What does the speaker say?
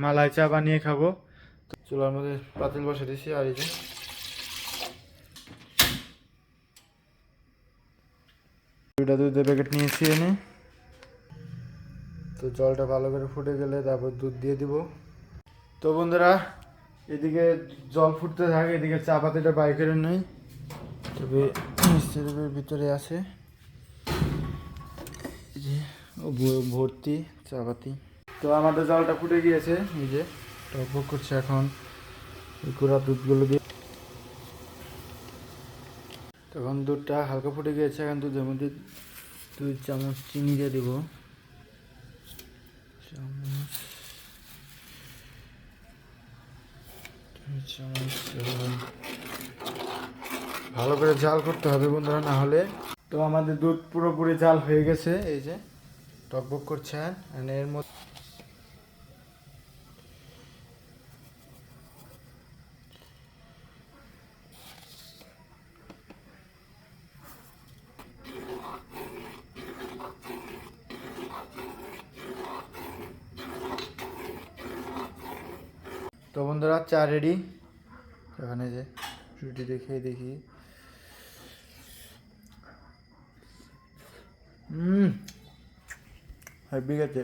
মালাই চা বানিয়ে খাবো। চুলার মধ্যে পাতিল বসে দিয়েছি, আর এই যে দুধের প্যাকেট নিয়েছি এনে। তো জলটা ভালো করে ফুটে গেলে তারপর দুধ দিয়ে দিব। তো বন্ধুরা, এদিকে জল ফুটতে থাকে, এদিকে চা পাতিটা বাই করে নেই, তবে মিস্ত্রির ভিতরে আছে এই যে ভর্তি চা পাতি। তো আমাদের জলটা ফুটে গিয়েছে, এই যে টকবক করছে। এখন গুঁড়া দুধগুলো দিয়ে, তখন দুধটা হালকা ফুটে গিয়েছে। এখন দুধের মধ্যে 2 চামচ চিনি দিয়ে দিব। ভালো করে জাল করতে হবে বন্ধুরা, না হলে। তো আমাদের দুধ পুরোপুরি জাল হয়ে গেছে, এই যে টকবক করছে। এর মধ্যে তো বন্ধুরা, চা রেডি। এখানে যে রুটি দেখি হেভি গেছে।